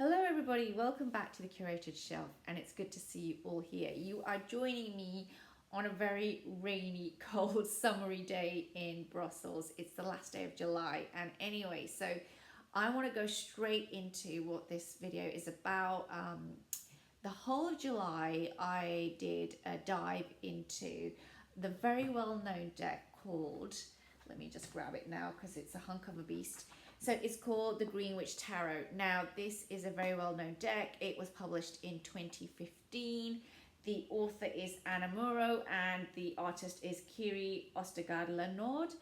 Hello everybody, welcome back to the Curated Shelf, and it's good to see you all here. You are joining me on a very rainy, cold, summery day in Brussels. It's the last day of July, and anyway, so I want to go straight into what this video is about. The whole of July I did a dive into the very well-known deck called, let me just grab it now because it's a hunk of a beast. So it's called the Greenwich Tarot. Now, this is a very well-known deck. It was published in 2015. The author is Anna Muro and the artist is Kiri Ostergaard-Lenord.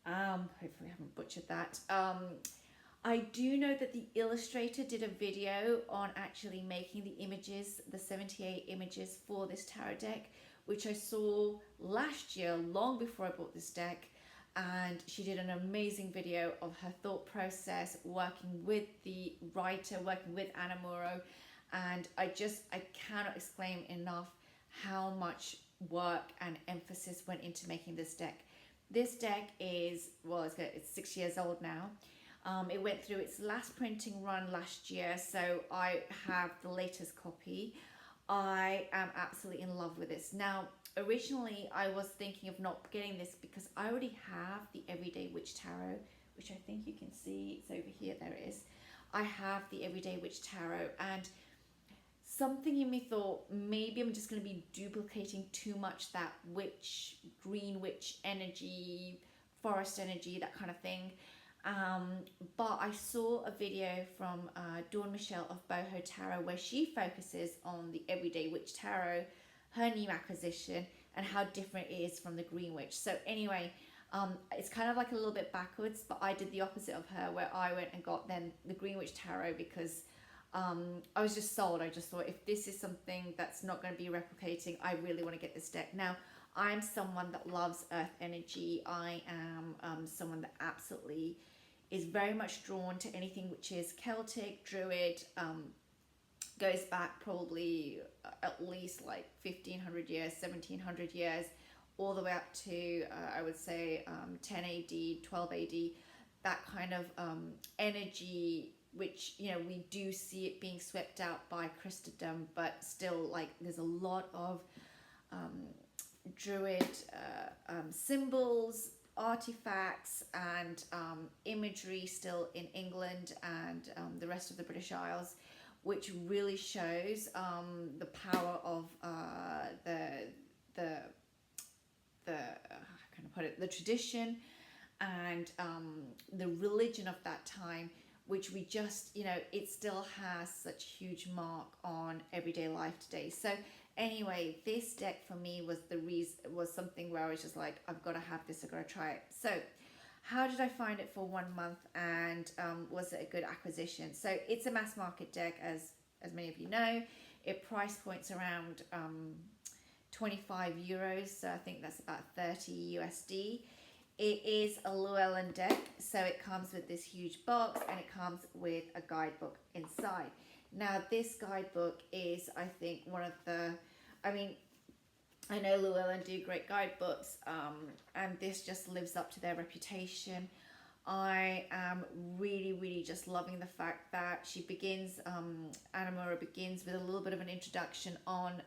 Hopefully I haven't butchered that. I do know that the illustrator did a video on actually making the images, the 78 images for this tarot deck, which I saw last year, long before I bought this deck. And she did an amazing video of her thought process, working with the writer, working with Anna Muro. And I cannot explain enough how much work and emphasis went into making this deck. This deck is, well, it's 6 years old now. It went through its last printing run last year, so I have the latest copy. I am absolutely in love with this. Now, originally I was thinking of not getting this because I already have the Everyday Witch Tarot, which I think you can see, it's over here, there it is. I have the Everyday Witch Tarot, and something in me thought maybe I'm just going to be duplicating too much that witch, green witch energy, forest energy, that kind of thing. But I saw a video from Dawn Michelle of Boho Tarot where she focuses on the Everyday Witch Tarot, her new acquisition, and how different it is from the Green Witch. So anyway, it's kind of like a little bit backwards, but I did the opposite of her, where I went and got then the Green Witch Tarot because I was just sold. I just thought, if this is something that's not going to be replicating, I really want to get this deck. Now, I'm someone that loves earth energy. I am someone that absolutely is very much drawn to anything which is Celtic, Druid, goes back probably at least like 1500 years, 1700 years, all the way up to, I would say, 10 AD, 12 AD, that kind of energy, which, you know, we do see it being swept out by Christendom, but still, like, there's a lot of Druid symbols, artifacts, and imagery still in England and the rest of the British Isles, which really shows the power of how can I put it, the tradition and the religion of that time, which we just, you know, it still has such huge mark on everyday life today. So anyway, this deck for me was something where I was just like, I've got to have this, I've got to try it. So how did I find it for 1 month, and was it a good acquisition? So it's a mass market deck, as many of you know. It price points around 25 euros, so I think that's about 30 USD. It is a Llewellyn deck, so it comes with this huge box and it comes with a guidebook inside. Now, this guidebook is, I think, one of the, I mean, I know Llewellyn do great guidebooks, and this just lives up to their reputation. I am really just loving the fact that she begins, Anna Muro begins with a little bit of an introduction on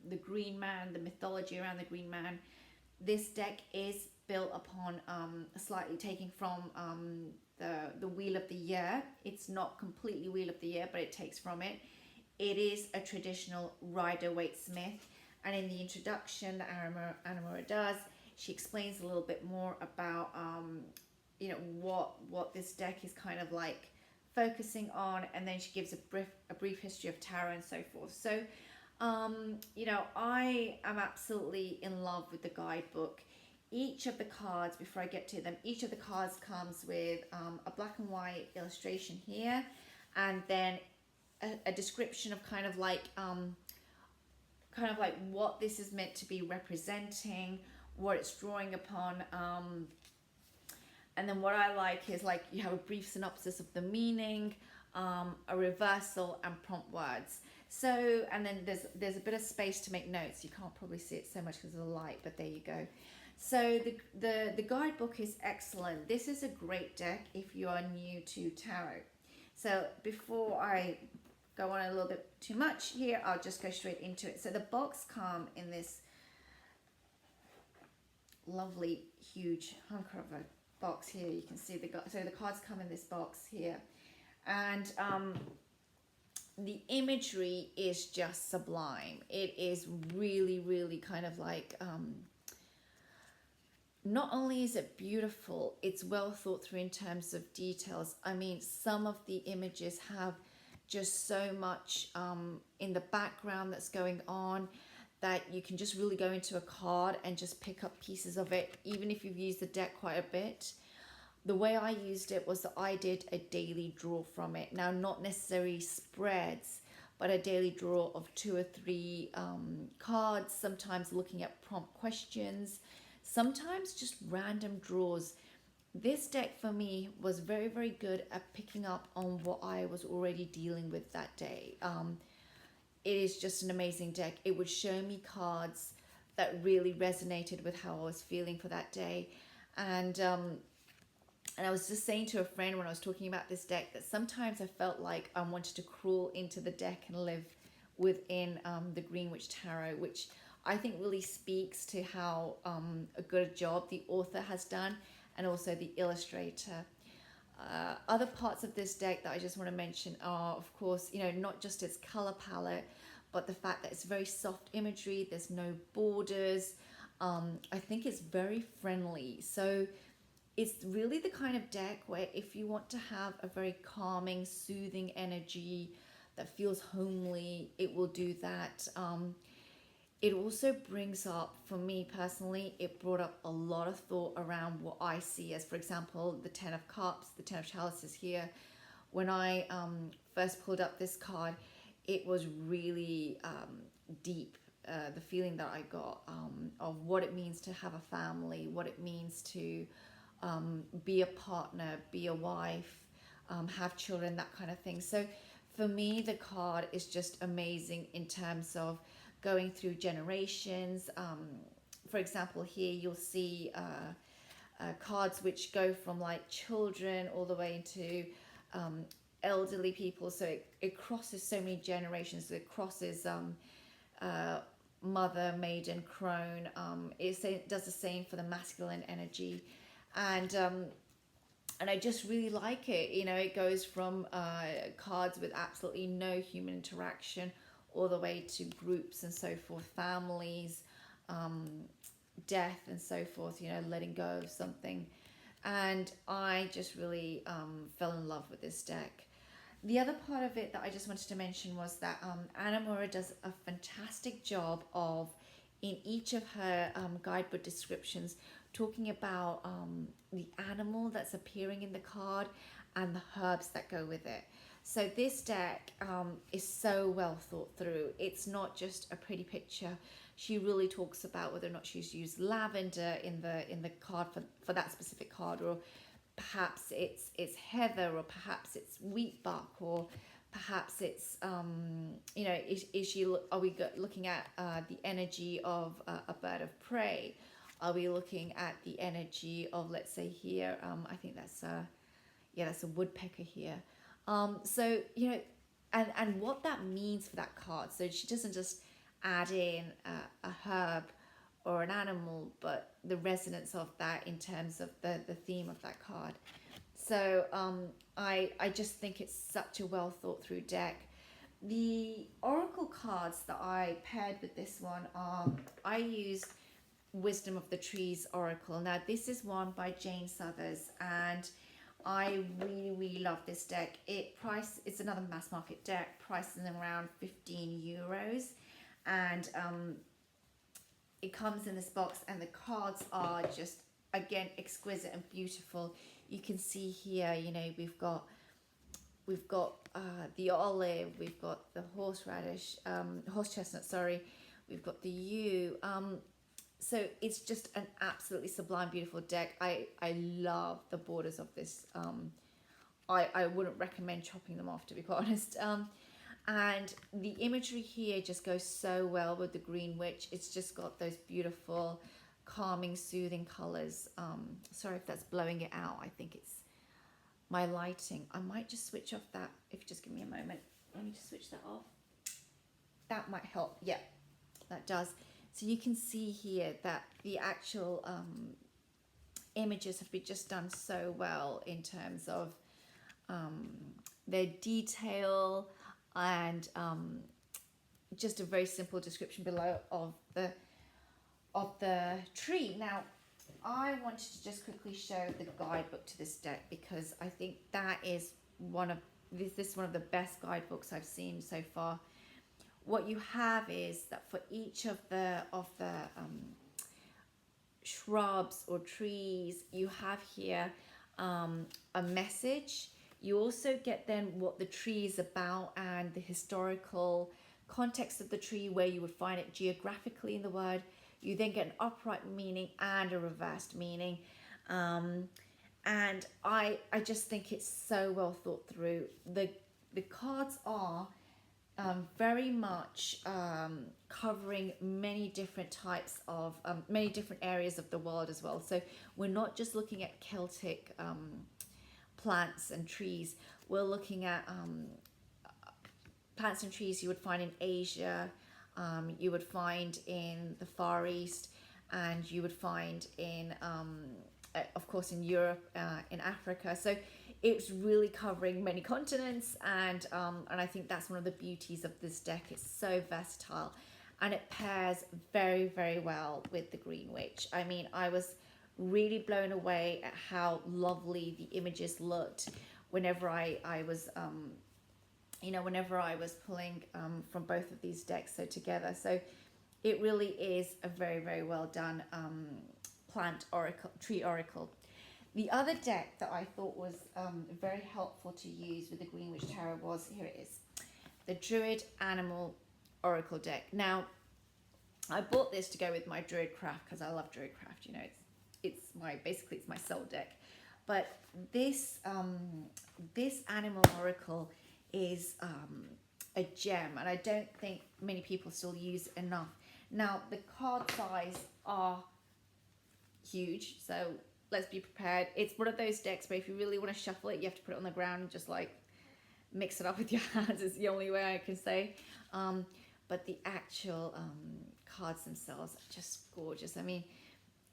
the Green Man, the mythology around the Green Man. This deck is built upon slightly taking from the Wheel of the Year. It's not completely Wheel of the Year, but it takes from it. It is a traditional Rider-Waite-Smith. And in the introduction that Anna Muro does, she explains a little bit more about, you know, what this deck is kind of like focusing on, and then she gives a brief history of tarot and so forth. So, you know, I am absolutely in love with the guidebook. Each of the cards, before I get to them, each of the cards comes with a black and white illustration here, and then a description of kind of like what this is meant to be representing, what it's drawing upon, and then what I like is, like, you have a brief synopsis of the meaning, a reversal, and prompt words. So, and then there's a bit of space to make notes. You can't probably see it so much because of the light, but there you go. So the guidebook is excellent. This is a great deck if you are new to tarot. So before I go on a little bit too much here, I'll just go straight into it. So the box come in this lovely huge hunker of a box here. You can see the cards come in this box here, and the imagery is just sublime. It is really, really kind of like not only is it beautiful, it's well thought through in terms of details. I mean, some of the images have just so much in the background that's going on that you can just really go into a card and just pick up pieces of it, even if you've used the deck quite a bit. The way I used it was that I did a daily draw from it. Now, not necessarily spreads, but a daily draw of 2 or 3 cards, sometimes looking at prompt questions, sometimes just random draws. This deck for me was very, very good at picking up on what I was already dealing with that day. It is just an amazing deck. It would show me cards that really resonated with how I was feeling for that day. And I was just saying to a friend when I was talking about this deck that sometimes I felt like I wanted to crawl into the deck and live within the Greenwich Tarot, which I think really speaks to how a good job the author has done and also the illustrator. Other parts of this deck that I just want to mention are, of course, you know, not just its color palette, but the fact that it's very soft imagery. There's no borders. I think it's very friendly. So it's really the kind of deck where if you want to have a very calming, soothing energy that feels homely, it will do that. It also brings up, for me personally, it brought up a lot of thought around what I see as, for example, the 10 of Cups, the 10 of Chalices here. When I first pulled up this card, it was really deep, the feeling that I got of what it means to have a family, what it means to be a partner, be a wife, have children, that kind of thing. So for me, the card is just amazing in terms of going through generations. For example, here you'll see cards which go from like children all the way into elderly people. So it crosses so many generations. So it crosses mother, maiden, crone. It does the same for the masculine energy. And I just really like it. You know, it goes from cards with absolutely no human interaction all the way to groups and so forth, families, death and so forth, you know, letting go of something. And I just really fell in love with this deck. The other part of it that I just wanted to mention was that Anna Mura does a fantastic job of, in each of her guidebook descriptions, talking about the animal that's appearing in the card and the herbs that go with it. So this deck is so well thought through. It's not just a pretty picture. She really talks about whether or not she's used lavender in the card for that specific card, or perhaps it's heather, or perhaps it's wheat bark, or perhaps it's you know, are we looking at the energy of a bird of prey? Are we looking at the energy of, let's say here, I think that's a woodpecker here. So, you know, and what that means for that card. So she doesn't just add in a herb or an animal, but the resonance of that in terms of the theme of that card. So I just think it's such a well thought through deck. The oracle cards that I paired with this one I used Wisdom of the Trees Oracle. Now this is one by Jane Suthers, and I really, really love this deck. It's another mass market deck, priced in around €15, and it comes in this box, and the cards are just, again, exquisite and beautiful. You can see here, you know, we've got the olive, we've got the horseradish, horse chestnut, sorry, we've got the yew. So it's just an absolutely sublime, beautiful deck. I love the borders of this. I wouldn't recommend chopping them off, to be quite honest. And the imagery here just goes so well with the Green Witch. It's just got those beautiful, calming, soothing colors. Sorry if that's blowing it out. I think it's my lighting. I might just switch off that if you just give me a moment. I need to switch that off. That might help. Yeah, that does. So you can see here that the actual images have been just done so well in terms of their detail and just a very simple description below of the tree. Now, I wanted to just quickly show the guidebook to this deck because I think that is one of the best guidebooks I've seen so far. What you have is that for each of the shrubs or trees, you have here a message. You also get then what the tree is about and the historical context of the tree, where you would find it geographically in the word. You then get an upright meaning and a reversed meaning. And I just think it's so well thought through. The cards are very much covering many different types of many different areas of the world as well. So we're not just looking at Celtic plants and trees. We're looking at plants and trees you would find in Asia, you would find in the Far East, and you would find in of course in Europe, in Africa. So it's really covering many continents, and I think that's one of the beauties of this deck. It's so versatile, and it pairs very, very well with the Green Witch. I mean, I was really blown away at how lovely the images looked whenever I was whenever I was pulling from both of these decks together. So it really is a very, very well done plant oracle, tree oracle. The other deck that I thought was very helpful to use with the Green Witch Tarot was, here it is, the Druid Animal Oracle deck. Now, I bought this to go with my Druid Craft because I love Druid Craft. You know, it's my soul deck. But this Animal Oracle is a gem, and I don't think many people still use it enough. Now, the card size are huge, so let's be prepared. It's one of those decks where if you really want to shuffle it, you have to put it on the ground and just like mix it up with your hands. Is the only way I can say. But the actual cards themselves are just gorgeous. I mean,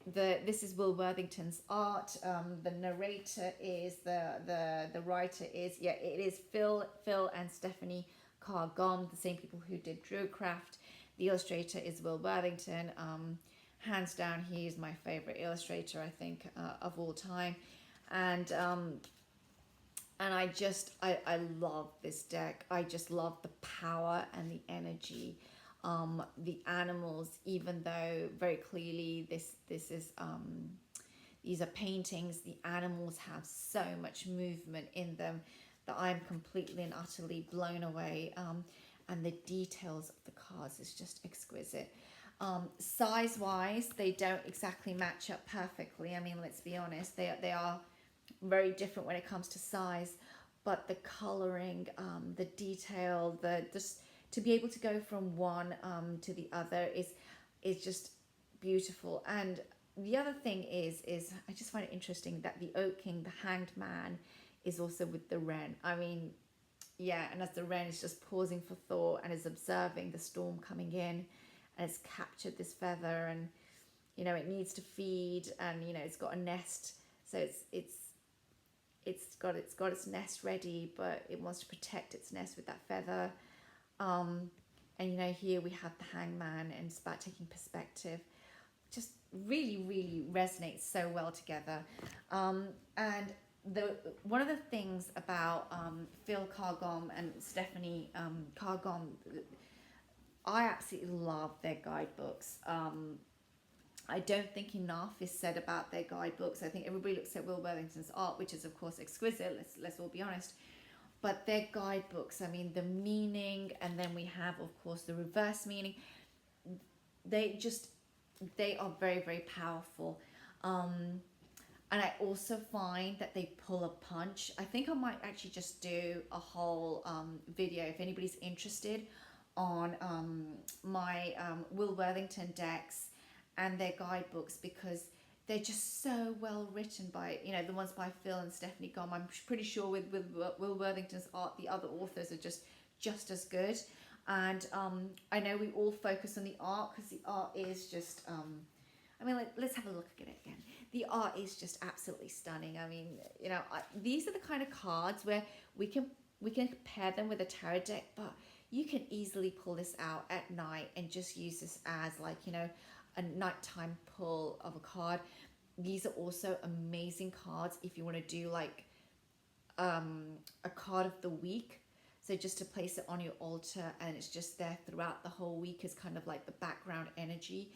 this is Will Worthington's art. The narrator is the writer is it is Phil and Stephanie Carr-Gom, the same people who did Druidcraft. The illustrator is Will Worthington. Hands down, he is my favorite illustrator, I think, of all time. And I love this deck. I just love the power and the energy. The animals, even though very clearly this is these are paintings, the animals have so much movement in them that I'm completely and utterly blown away. And the details of the cards is just exquisite. Size wise, they don't exactly match up perfectly. I mean, let's be honest, they are very different when it comes to size, but the coloring, the detail, just to be able to go from one to the other is just beautiful. And the other thing is I just find it interesting that the Oak King, the Hanged Man, is also with the Wren. I mean, yeah, and as the Wren is just pausing for thought and is observing the storm coming in, and it's captured this feather, and you know it needs to feed, and you know it's got a nest, so it's got its nest ready, but it wants to protect its nest with that feather. And you know, here we have the Hangman, and it's about taking perspective. Just really, really resonates so well together. And one of the things about Phil Carr-Gom and Stephanie Carr-Gom, I absolutely love their guidebooks. I don't think enough is said about their guidebooks. I think everybody looks at Will Worthington's art, which is of course exquisite, let's all be honest. But their guidebooks, I mean, the meaning, and then we have, of course, the reverse meaning. They are very, very powerful. And I also find that they pull a punch. I think I might actually just do a whole video, if anybody's interested, on my Will Worthington decks and their guidebooks, because they're just so well written by, you know, the ones by Phil and Stephanie Gom. I'm pretty sure with Will Worthington's art, the other authors are just just as good. And I know we all focus on the art because the art is just I mean, like, let's have a look at it again. The art is just absolutely stunning. I mean, you know, these are the kind of cards where we can pair them with a tarot deck, but you can easily pull this out at night and just use this as, like, you know, a nighttime pull of a card. These are also amazing cards if you want to do like a card of the week. So just to place it on your altar and it's just there throughout the whole week as kind of like the background energy.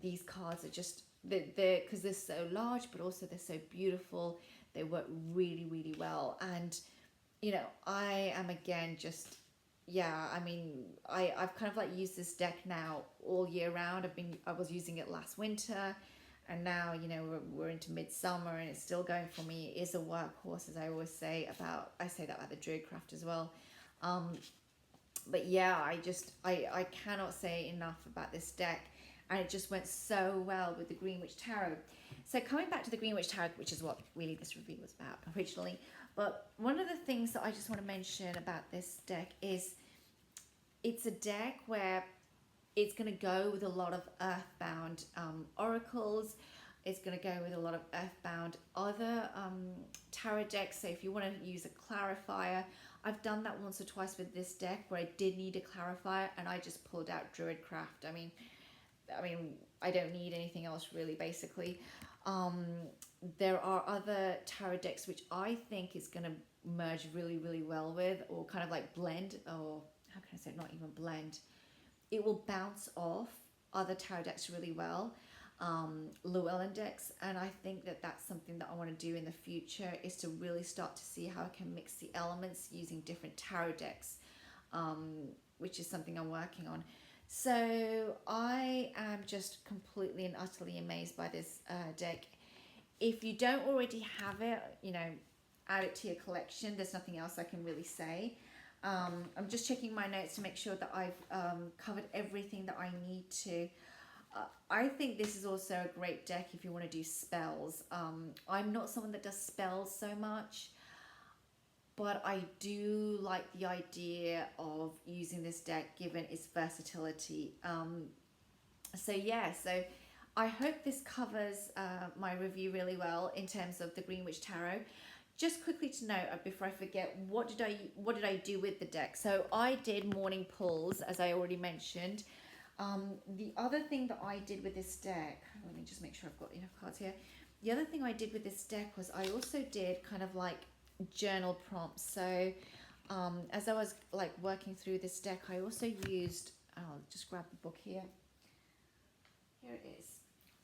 These cards are just, they're because they're so large, but also they're so beautiful. They work really, really well. And, you know, I am again just, yeah, I mean, I've kind of like used this deck now all year round. I was using it last winter, and now, you know, we're into midsummer and it's still going for me. It is a workhorse, as I always say about, I say that about the Druidcraft as well. But yeah, I cannot say enough about this deck. And it just went so well with the Greenwich Tarot. So coming back to the Greenwich Tarot, which is what really this review was about originally. But one of the things that I just want to mention about this deck is it's a deck where it's going to go with a lot of earthbound oracles. It's going to go with a lot of earthbound other tarot decks. So if you want to use a clarifier, I've done that once or twice with this deck where I did need a clarifier and I just pulled out Druidcraft. I mean, I don't need anything else really, basically. There are other tarot decks which I think is going to merge really, really well with, or kind of like blend, or how can I say, not even blend. It will bounce off other tarot decks really well, Llewellyn decks, and I think that that's something that I want to do in the future, is to really start to see how I can mix the elements using different tarot decks, which is something I'm working on. So I am just completely and utterly amazed by this deck. If you don't already have it, you know, add it to your collection. There's nothing else I can really say. I'm just checking my notes to make sure that I've covered everything that I need to. I think this is also a great deck if you want to do spells. I'm not someone that does spells so much, but I do like the idea of using this deck given its versatility. So yeah, so I hope this covers my review really well in terms of the Greenwich Tarot. Just quickly to note before I forget, what did I do with the deck? So I did morning pulls, as I already mentioned. The other thing that I did with this deck, let me just make sure I've got enough cards here. The other thing I did with this deck was I also did kind of like journal prompts. So as I was like working through this deck, I also used, I'll just grab the book here. Here it is.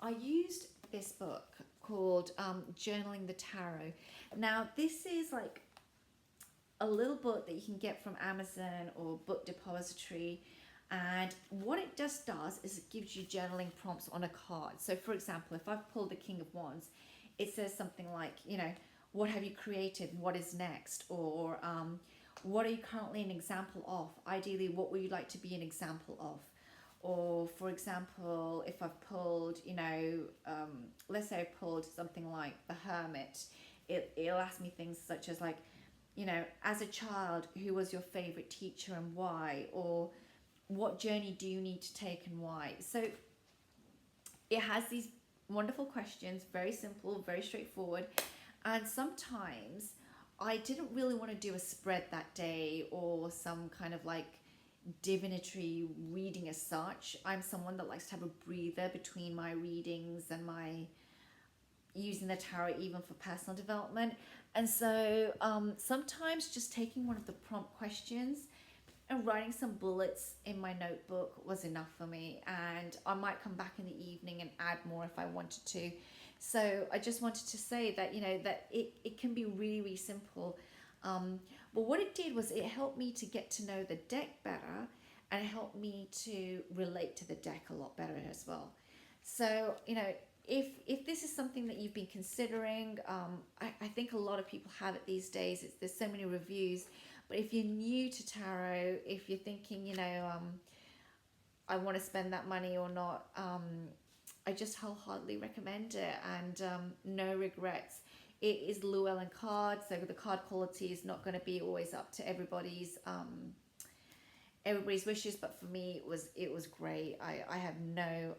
I used this book called Journaling the Tarot. Now this is like a little book that you can get from Amazon or Book Depository, and what it just does is it gives you journaling prompts on a card. So for example, if I've pulled the King of Wands, it says something like, you know, what have you created? What is next? Or what are you currently an example of? Ideally, what would you like to be an example of? Or for example, if I've pulled, you know, let's say I pulled something like the Hermit, it'll ask me things such as like, you know, as a child, who was your favorite teacher and why? Or what journey do you need to take and why? So it has these wonderful questions, very simple, very straightforward. And sometimes I didn't really want to do a spread that day or some kind of like divinatory reading as such. I'm someone that likes to have a breather between my readings and my using the tarot even for personal development. And so sometimes just taking one of the prompt questions and writing some bullets in my notebook was enough for me, and I might come back in the evening and add more if I wanted to. So I just wanted to say that, you know, that it can be really, really simple. But what it did was it helped me to get to know the deck better, and it helped me to relate to the deck a lot better as well. So, you know, if this is something that you've been considering, I think a lot of people have it these days. There's so many reviews. But if you're new to tarot, if you're thinking, you know, I want to spend that money or not, I just wholeheartedly recommend it, and no regrets. It is Llewellyn cards, so the card quality is not going to be always up to everybody's everybody's wishes, but for me it was great. I have no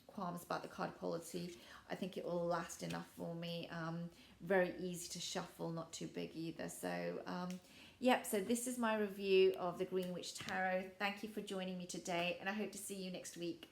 qualms about the card quality. I think it will last enough for me. Very easy to shuffle, not too big either. So yep, so this is my review of the Green Witch Tarot. Thank you for joining me today, and I hope to see you next week.